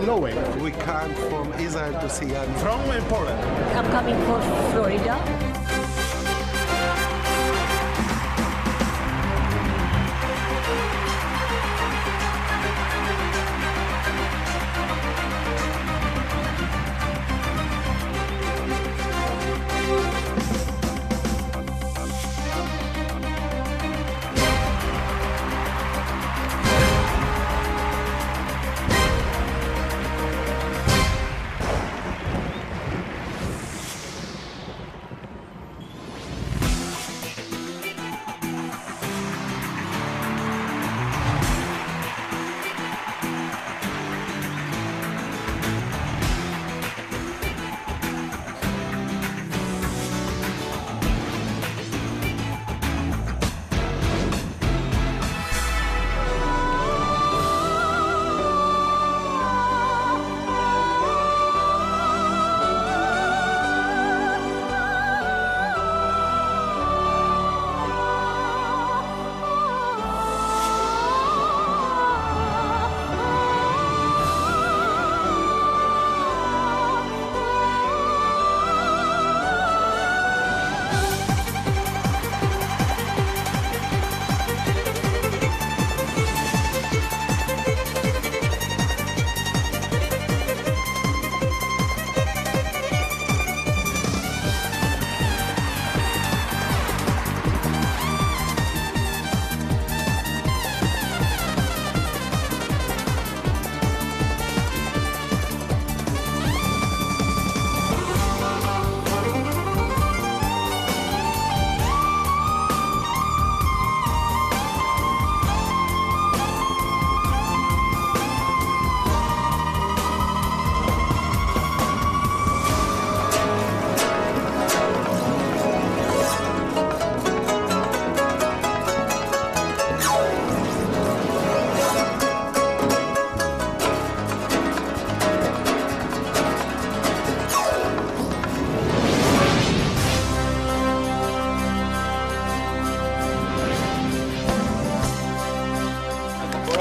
blowing. We come from Israel to see Yanni. From Poland. I'm coming from Florida.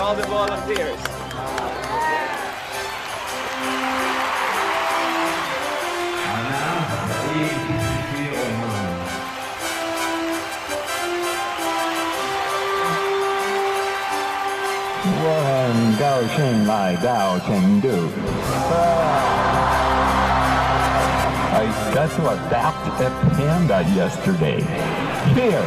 All the volunteers. I got to adopt a panda yesterday. Here.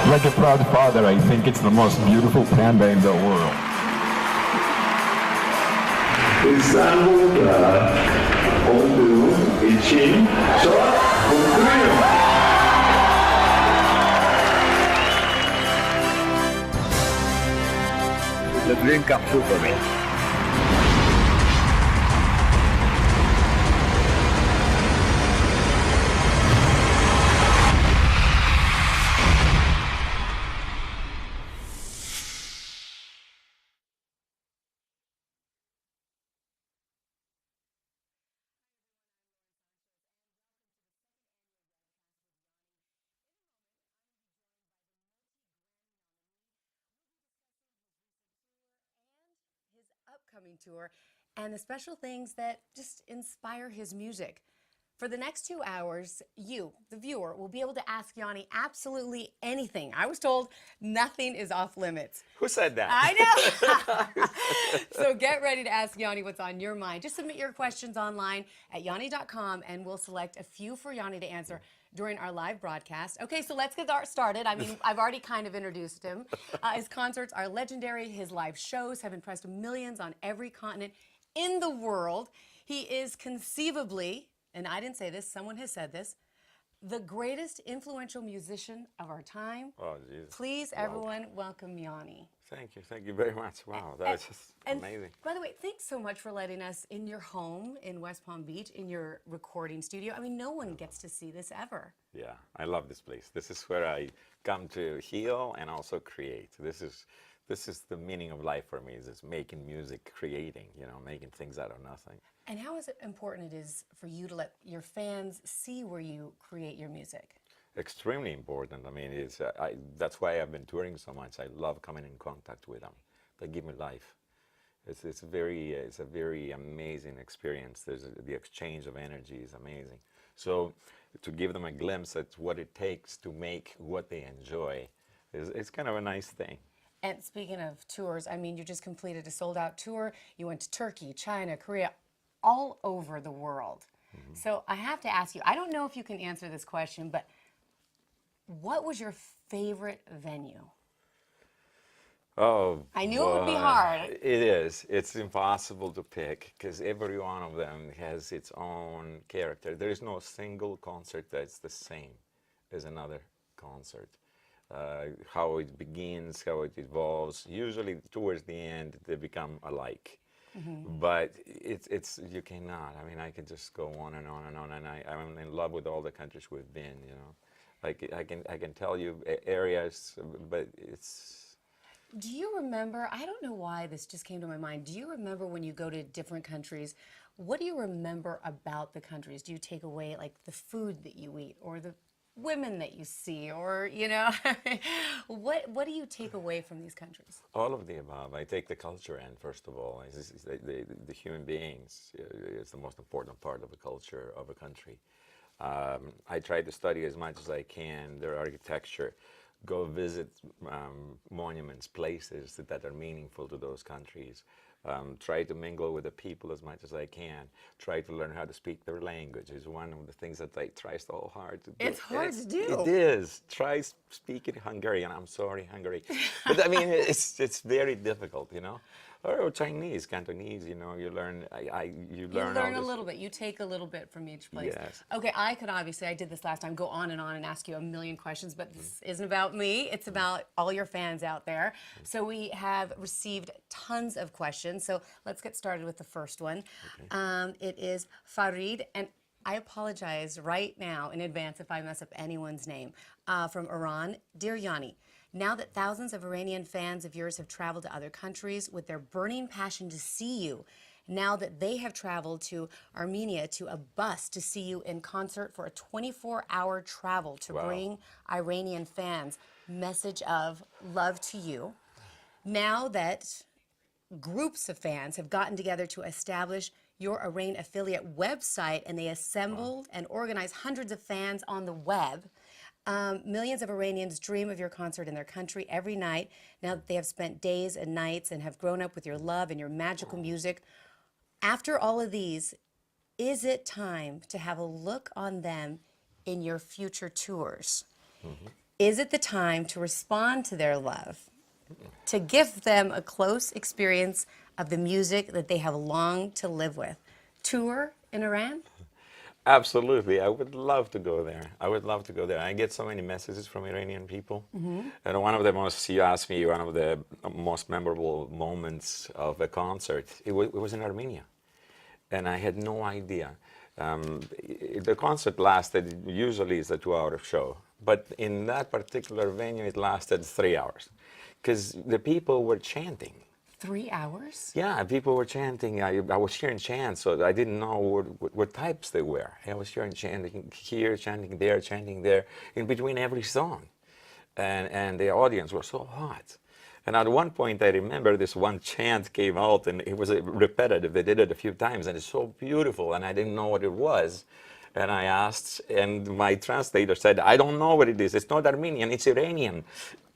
Like a proud father, I think it's the most beautiful panda in the world. The drink up for me. Upcoming tour and the special things that just inspire his music. For the next 2 hours, you, the viewer, will be able to ask Yanni absolutely anything. I was told nothing is off limits. Who said that? I know. So get ready to ask Yanni what's on your mind. Just submit your questions online at yanni.com and we'll select a few for Yanni to answer during our live broadcast. Okay, so let's get started. I mean, I've already kind of introduced him. His concerts are legendary. His live shows have impressed millions on every continent in the world. He is conceivably, and I didn't say this, someone has said this, the greatest influential musician of our time. Oh, Jesus. Please, everyone, welcome Yanni. Thank you very much. Wow, that was just amazing. By the way, thanks so much for letting us in your home in West Palm Beach, in your recording studio. I mean, no one gets to see this ever. Yeah, I love this place. This is where I come to heal and also create. This is the meaning of life for me, is just making music, creating, making things out of nothing. And how is it important it is for you to let your fans see where you create your music? Extremely important. I mean, that's why I've been touring so much. I love coming in contact with them. They give me life. It's a very amazing experience. The exchange of energy is amazing. So to give them a glimpse at what it takes to make what they enjoy it's kind of a nice thing. And speaking of tours, I mean, you just completed a sold-out tour. You went to Turkey, China, Korea, all over the world. So I have to ask you, I don't know if you can answer this question, but what was your favorite venue? Oh, I knew it would be hard. It is. It's impossible to pick because every one of them has its own character. There is no single concert that's the same as another concert. How it begins, how it evolves. Usually, towards the end, they become alike. But it's you cannot. I mean, I can just go on and on and on, and I'm in love with all the countries we've been. You know, like I can tell you areas, but it's. Do you remember, I don't know why this just came to my mind, do you remember when you go to different countries, what do you remember about the countries? Do you take away like the food that you eat or the women that you see or, you know, what do you take away from these countries? All of the above. I take the culture in, first of all. The human beings is the most important part of the culture of a country. I try to study as much as I can their architecture. Go visit monuments, places that are meaningful to those countries. Try to mingle with the people as much as I can. Try to learn how to speak their language is one of the things that I try so hard to do. It's hard to do. It is. Try speaking Hungarian. I'm sorry, Hungary. But I mean, it's very difficult, you know. Or Chinese, Cantonese, you know, you learn You learn a little bit. You take a little bit from each place. Yes. Okay, I could obviously, I did this last time, go on and ask you a million questions, but this isn't about me. It's about all your fans out there. So we have received tons of questions. So let's get started with the first one. Okay. It is Farid, and I apologize right now in advance if I mess up anyone's name, from Iran. Dear Yanni, now that thousands of Iranian fans of yours have traveled to other countries with their burning passion to see you, now that they have traveled to Armenia to a bus to see you in concert for a 24-hour travel to bring Iranian fans message of love to you, now that groups of fans have gotten together to establish your Iran affiliate website and they assembled and organized hundreds of fans on the web, millions of Iranians dream of your concert in their country every night now that they have spent days and nights and have grown up with your love and your magical music. After all of these, is it time to have a look on them in your future tours? Is it the time to respond to their love, to give them a close experience of the music that they have longed to live with? Tour in Iran? Absolutely. I would love to go there. I would love to go there. I get so many messages from Iranian people. And one of the most, you asked me, one of the most memorable moments of a concert, it was in Armenia. And I had no idea. The concert lasted, usually it's a 2-hour show. But in that particular venue, it lasted 3 hours. Because the people were chanting. 3 hours? Yeah, people were chanting. I was hearing chants, so I didn't know what types they were. I was hearing chanting here, chanting there, in between every song. And the audience was so hot. And at one point, I remember this one chant came out, and it was repetitive. They did it a few times, and it's so beautiful, and I didn't know what it was. And I asked, and my translator said, I don't know what it is. It's not Armenian, it's Iranian.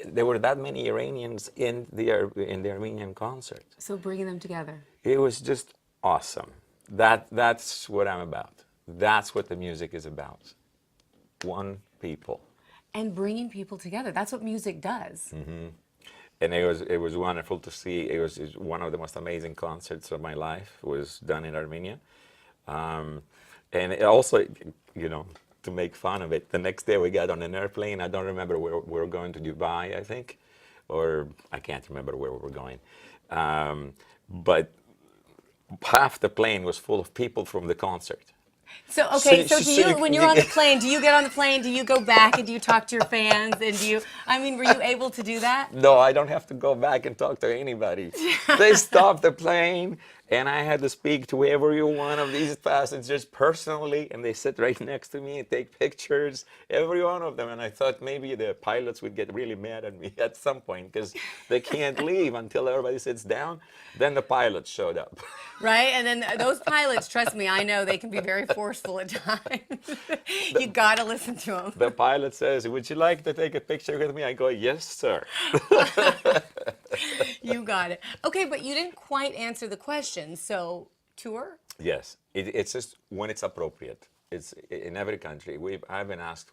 There were that many Iranians in the Armenian concert. So bringing them together. It was just awesome. That's what I'm about. That's what the music is about. One people. And bringing people together. That's what music does. And it was wonderful to see. It was one of the most amazing concerts of my life. It was done in Armenia. And it also, you know, to make fun of it, the next day we got on an airplane. I don't remember where we were going, to Dubai, I think, or I can't remember where we were going. But half the plane was full of people from the concert. So, okay, so do you, when you're on the plane, do you get on the plane, do you go back and do you talk to your fans, and do you, I mean, were you able to do that? No, I don't have to go back and talk to anybody. They stopped the plane, And I had to speak to every one of these passengers personally, and they sit right next to me and take pictures, every one of them. And I thought maybe the pilots would get really mad at me at some point because they can't leave until everybody sits down. Then the pilots showed up. Right? And then those pilots, trust me, I know they can be very forceful at times. You got to listen to them. The pilot says, "Would you like to take a picture with me?" I go, "Yes, sir." You got it. Okay, but you didn't quite answer the question. So, tour? Yes, it's just when it's appropriate. It's in every country. I've been asked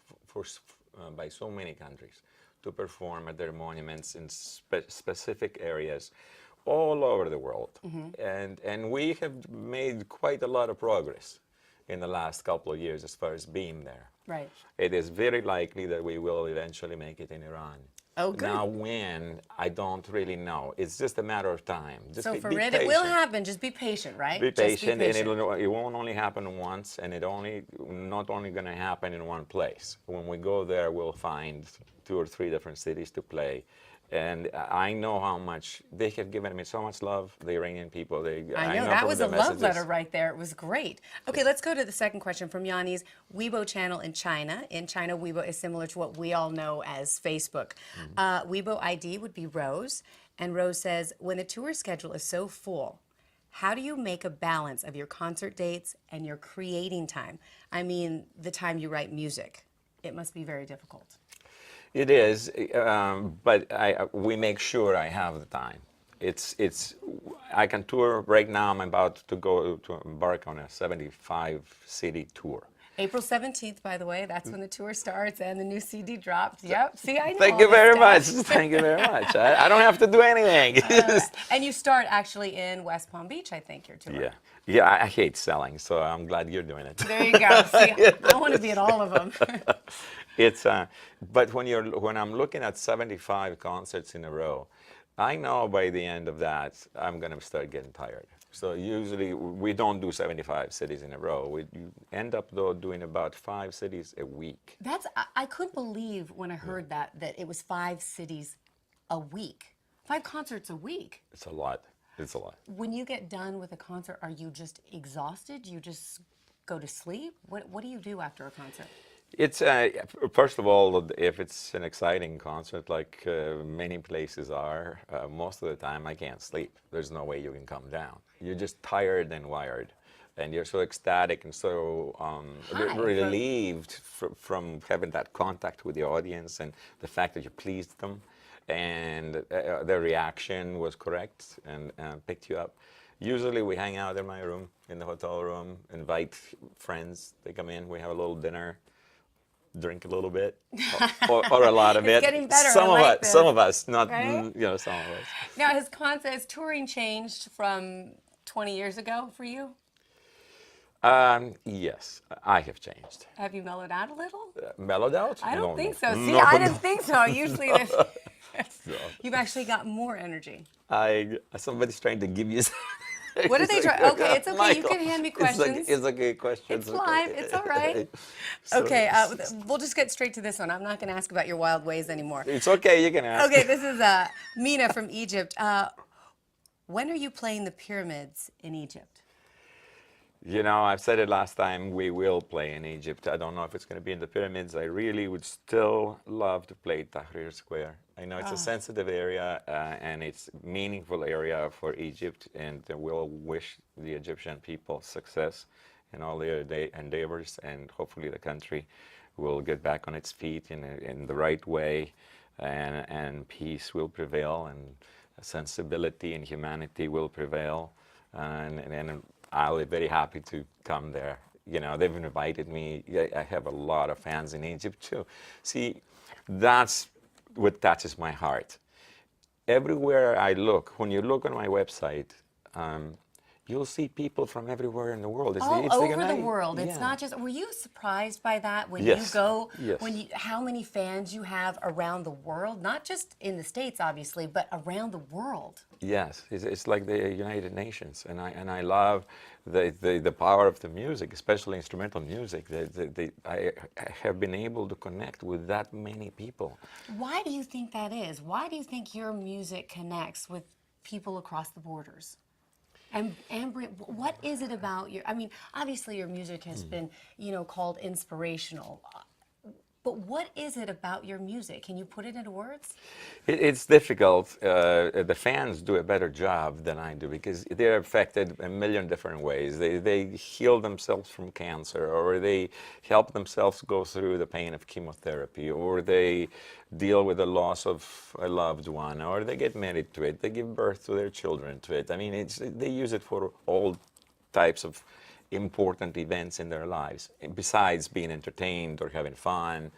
by so many countries to perform at their monuments in specific areas all over the world, and we have made quite a lot of progress in the last couple of years as far as being there. Right. It is very likely that we will eventually make it in Iran. Oh, good. Now, when, I don't really know. It's just a matter of time. Just So be for it, patient. it will happen. Just be patient, right? Be Just be patient, and patient. it won't only happen once, and not only going to happen in one place. When we go there, we'll find 2 or 3 different cities to play. And I know how much they have given me so much love, the Iranian people. I know, that from was the a love messages. letter right there. It was great. Okay, let's go to the second question from Yanni's Weibo channel in China. In China, Weibo is similar to what we all know as Facebook. Weibo ID would be Rose. And Rose says, when the tour schedule is so full, how do you make a balance of your concert dates and your creating time? I mean, the time you write music. It must be very difficult. It is, but we make sure I have the time. I can tour right now. I'm about to embark on a 75-city tour. April 17th, by the way, that's when the tour starts and the new CD drops. Yep, see, I know. Thank all you this very stuff. much. Thank you very much. I don't have to do anything. And you start actually in West Palm Beach, I think, your tour. Yeah. I hate selling, so I'm glad you're doing it. There you go. See, I want to be at all of them. But when I'm looking at 75 concerts in a row, I know by the end of that I'm going to start getting tired. So usually we don't do 75 cities in a row. You end up though doing about 5 cities a week. I couldn't believe when I heard that it was 5 cities a week. 5 concerts a week. It's a lot. It's a lot. When you get done with a concert, are you just exhausted? You just go to sleep? What do you do after a concert? It's first of all, if it's an exciting concert like many places are, most of the time I can't sleep. There's no way you can come down. You're just tired and wired, and you're so ecstatic and so relieved from having that contact with the audience and the fact that you pleased them, and their reaction was correct and picked you up. Usually we hang out in my room, in the hotel room, invite friends. They come in, we have a little dinner. Drink a little bit, or a lot of it. It's getting better. Some of us, not right? some of us. Now, has touring changed from 20 years ago for you? Yes, I have changed. Have you mellowed out a little? Mellowed out? I don't think so. See, No, I no. didn't think so. Usually, you've actually got more energy. Somebody's trying to give you. What are they trying? Okay, it's okay. Michael, You can hand me questions. It's okay. Questions. It's live. It's all right. Okay, we'll just get straight to this one. I'm not going to ask about your wild ways anymore. It's okay. You can ask. Okay, this is Mina from Egypt. When are you playing the pyramids in Egypt? You know, I've said it last time, we will play in Egypt. I don't know if it's going to be in the pyramids. I really would still love to play Tahrir Square. I know it's a sensitive area and it's a meaningful area for Egypt, and we'll wish the Egyptian people success in all their endeavors, and hopefully the country will get back on its feet in the right way, and peace will prevail, and sensibility and humanity will prevail. And I'll be very happy to come there. You know, they've invited me. I have a lot of fans in Egypt too. See, that's what touches my heart. Everywhere I look, when you look on my website, you'll see people from everywhere in the world. All over the world. It's not just. Were you surprised by that when you go? Yes. How many fans you have around the world? Not just in the States, obviously, but around the world. Yes, it's like the United Nations, and I love the power of the music, especially instrumental music. I have been able to connect with that many people. Why do you think that is? Why do you think your music connects with people across the borders? And what is it about your? I mean, obviously your music has been, called inspirational. But what is it about your music? Can you put it into words? It's difficult. The fans do a better job than I do because they're affected a million different ways. They heal themselves from cancer, or they help themselves go through the pain of chemotherapy, or they deal with the loss of a loved one, or they get married to it. They give birth to their children to it. I mean, they use it for all types of important events in their lives, besides being entertained or having fun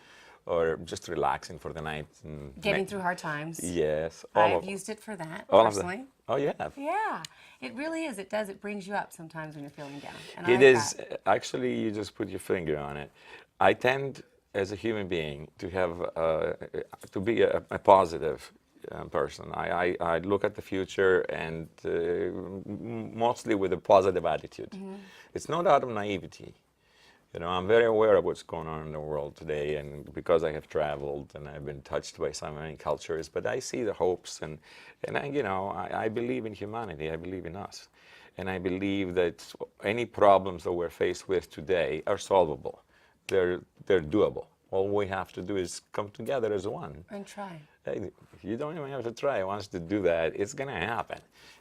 or just relaxing for the night. Getting through hard times. Yes. I've used it for that, all personally. Of that. Oh, yeah. Yeah, it really is. It does. It brings you up sometimes when you're feeling down. And It I like is. that. Actually, you just put your finger on it. I tend, as a human being, to have to be a positive person. I look at the future and mostly with a positive attitude. It's not out of naivety. I'm very aware of what's going on in the world today, and because I have traveled and I've been touched by so many cultures, but I see the hopes, and I believe in humanity. I believe in us, and I believe that any problems that we're faced with today are solvable. They're doable. All we have to do is come together as one. And try. Hey, you don't even have to try. Once to do that, it's going to happen.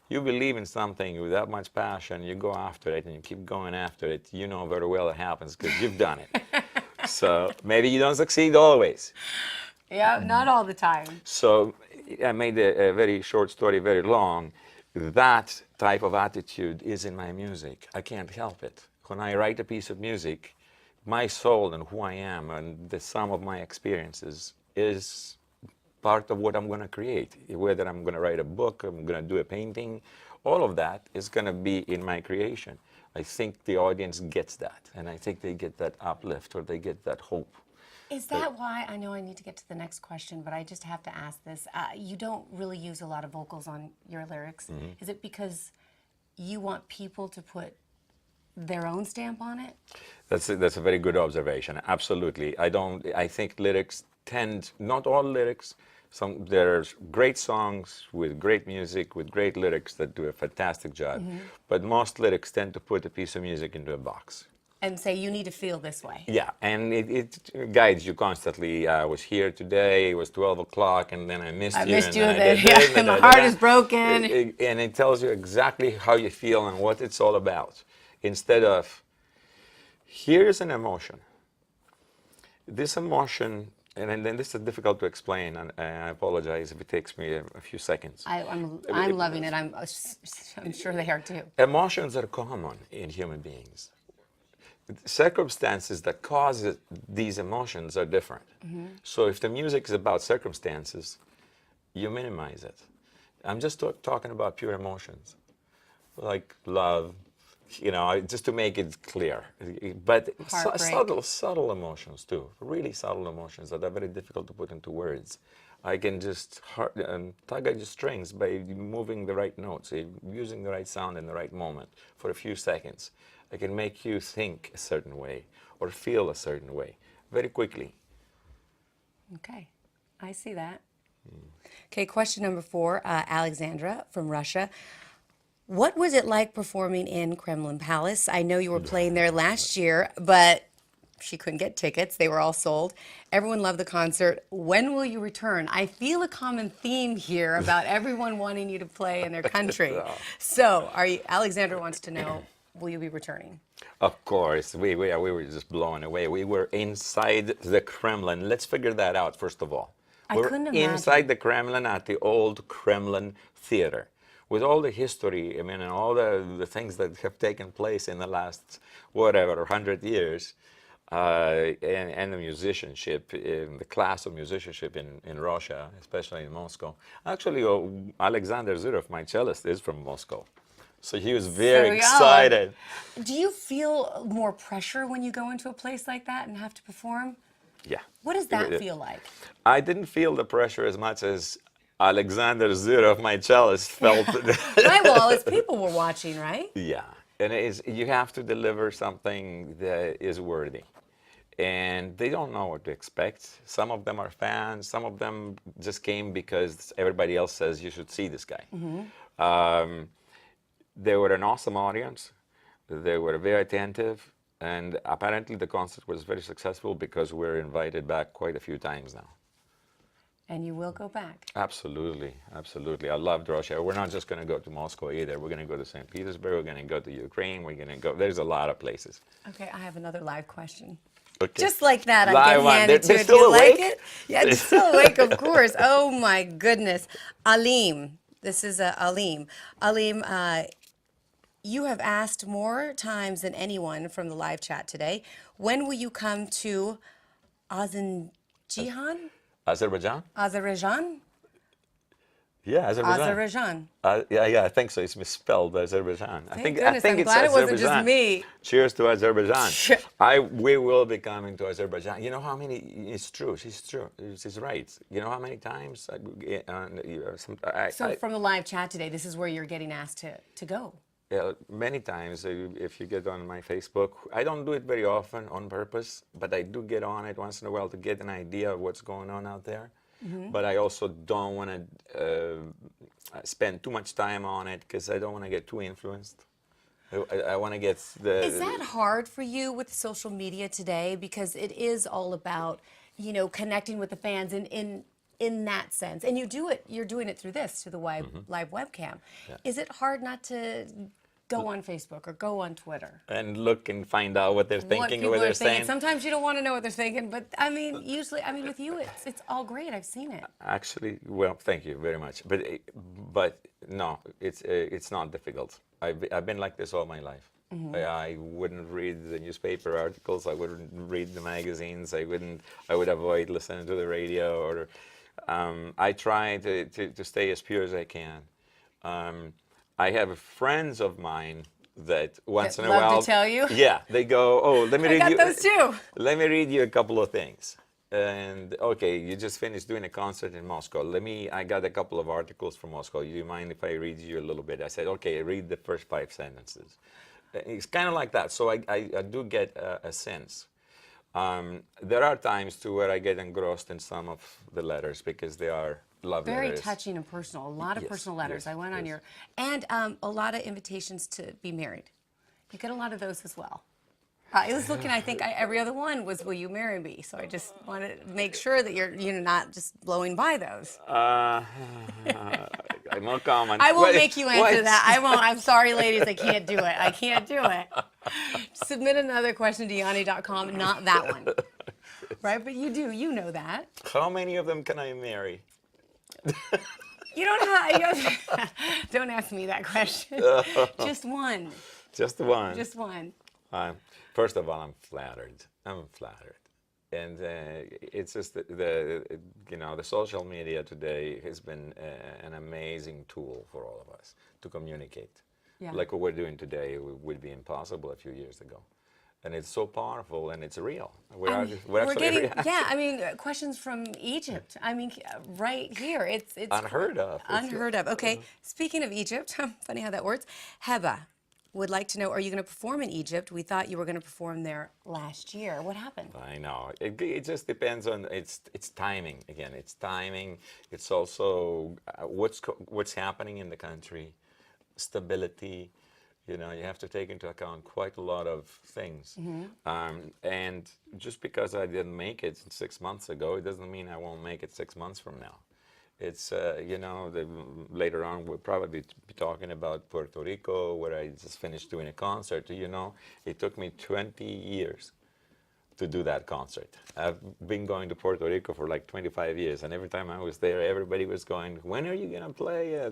You believe in something with that much passion, you go after it, and you keep going after it. You know very well it happens because you've done it. So maybe you don't succeed always. Yeah, not all the time. So I made a very short story very long. That type of attitude is in my music. I can't help it. When I write a piece of music, my soul and who I am and the sum of my experiences is part of what I'm going to create. Whether I'm going to write a book, I'm going to do a painting, all of that is going to be in my creation. I think the audience gets that, and I think they get that uplift, or they get that hope. Is that why, I know I need to get to the next question, but I just have to ask this. You don't really use a lot of vocals on your lyrics. Is it because you want people to put their own stamp on it? That's a very good observation. Absolutely. I think lyrics tend, not all lyrics, there's great songs with great music, with great lyrics that do a fantastic job, but most lyrics tend to put a piece of music into a box. And say, you need to feel this way. Yeah, and it guides you constantly. I was here today, it was 12 o'clock, and then I missed you. I missed you, and and my heart is broken. And it tells you exactly how you feel and what it's all about. Instead of, here's an emotion. This emotion, and then this is difficult to explain, and I apologize if it takes me a few seconds. I'm loving it. I'm sure they are too. Emotions are common in human beings. Circumstances that cause these emotions are different. So if the music is about circumstances, you minimize it. I'm just talking about pure emotions, like love, just to make it clear. But subtle emotions too, really subtle emotions that are very difficult to put into words. I can just tug at your strings by moving the right notes, using the right sound in the right moment for a few seconds. I can make you think a certain way or feel a certain way very quickly. Okay, I see that. Okay, question number 4, Alexandra from Russia. What was it like performing in Kremlin Palace? I know you were playing there last year, but she couldn't get tickets. They were all sold. Everyone loved the concert. When will you return? I feel a common theme here about everyone wanting you to play in their country. So, Alexandra wants to know, will you be returning? Of course. We were just blown away. We were inside the Kremlin. Let's figure that out, first of all. We're inside the Kremlin at the old Kremlin Theater. With all the history, and all the things that have taken place in the last, 100 years, and the musicianship, the class of musicianship in Russia, especially in Moscow. Actually, Alexander Zurov, my cellist, is from Moscow. So he was very excited. Do you feel more pressure when you go into a place like that and have to perform? Yeah. What does that feel like? I didn't feel the pressure as much as Alexander Zurov, my cellist, felt. Right, well, as people were watching, right? Yeah. And you have to deliver something that is worthy. And they don't know what to expect. Some of them are fans. Some of them just came because everybody else says you should see this guy. They were an awesome audience. They were very attentive. And apparently the concert was very successful because we're invited back quite a few times now. And you will go back. Absolutely, absolutely. I loved Russia. We're not just going to go to Moscow either. We're going to go to St. Petersburg. We're going to go to Ukraine. We're going to go. There's a lot of places. Okay, I have another live question. Okay. Just like that, Live I'm one. getting handed They're to it. Do still you awake? like it? Yeah, it's still awake, of course. Oh my goodness. Alim, this is Alim. Alim, you have asked more times than anyone from the live chat today. When will you come to Azerbaijan? Azerbaijan? Yeah, Azerbaijan. Azerbaijan. Yeah, I think so. It's misspelled Azerbaijan. Thank goodness. I'm it's glad it wasn't Azerbaijan. just me. Cheers to Azerbaijan. We will be coming to Azerbaijan. You know how many? It's true. She's right. You know how many times? So from the live chat today, this is where you're getting asked to go. Yeah, many times. If you get on my Facebook, I don't do it very often on purpose, but I do get on it once in a while to get an idea of what's going on out there. But I also don't want to spend too much time on it because I don't want to get too influenced. I want to get the... Is that hard for you with social media today? Because it is all about, you know, connecting with the fans in that sense. And you're doing it through this, through the live webcam. Yeah. Is it hard not to go on Facebook or go on Twitter? And look and find out what they're thinking or what they're saying. Sometimes you don't want to know what they're thinking, but I mean, usually, with you, it's all great. I've seen it. Actually, well, thank you very much. But no, it's not difficult. I've been like this all my life. I wouldn't read the newspaper articles. I wouldn't read the magazines. I would avoid listening to the radio. Or I try to stay as pure as I can. I have friends of mine that once in a while to tell you. Yeah, they go, oh, let me read I you. got those too. Let me read you a couple of things. And okay, you just finished doing a concert in Moscow. I got a couple of articles from Moscow. Do you mind if I read you a little bit? I said, okay, read the first 5 sentences. It's kind of like that. So I do get a sense. There are times too where I get engrossed in some of the letters because they are love Very letters. touching and personal. A lot of personal letters. I went on your... And a lot of invitations to be married. You get a lot of those as well. I was looking, I think every other one was, will you marry me? So I just wanted to make sure that you're not just blowing by those. I won't comment. I won't make you answer that. I won't. I'm sorry, ladies. I can't do it. I can't do it. Submit another question to Yanni.com, not that one. Right? But you do. You know that. How many of them can I marry? You don't have... Don't ask me that question. Just one. Just one. Just one. First of all, I'm flattered. And it's just the social media today has been an amazing tool for all of us to communicate. Yeah. Like what we're doing today would be impossible a few years ago. And it's so powerful and it's real. We're getting questions from Egypt. Right here. It's unheard of. Unheard of. Okay. Speaking of Egypt, funny how that works. Heba would like to know, are you going to perform in Egypt? We thought you were going to perform there last year. What happened? I know. It just depends on it's timing. Again, it's timing. It's also what's happening in the country, stability. You have to take into account quite a lot of things. And just because I didn't make it 6 months ago, it doesn't mean I won't make it 6 months from now. It's, later on we'll probably be talking about Puerto Rico, where I just finished doing a concert. It took me 20 years to do that concert. I've been going to Puerto Rico for like 25 years, and every time I was there, everybody was going, when are you going to play?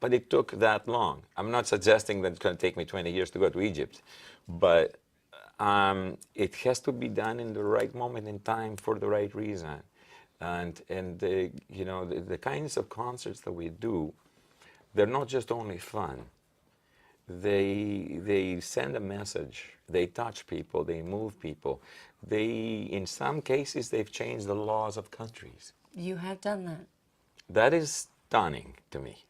But it took that long. I'm not suggesting that it's going to take me 20 years to go to Egypt, but it has to be done in the right moment in time for the right reason. And the kinds of concerts that we do, they're not just only fun. They send a message. They touch people. They move people. In some cases, they've changed the laws of countries. You have done that. That is stunning to me.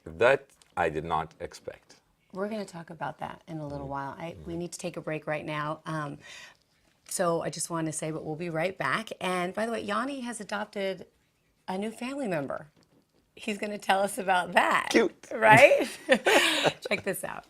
That I did not expect. We're going to talk about that in a little while. We need to take a break right now. So I just wanted to say, but we'll be right back. And by the way, Yanni has adopted a new family member. he's going to tell us about that. Cute. Right? Check this out.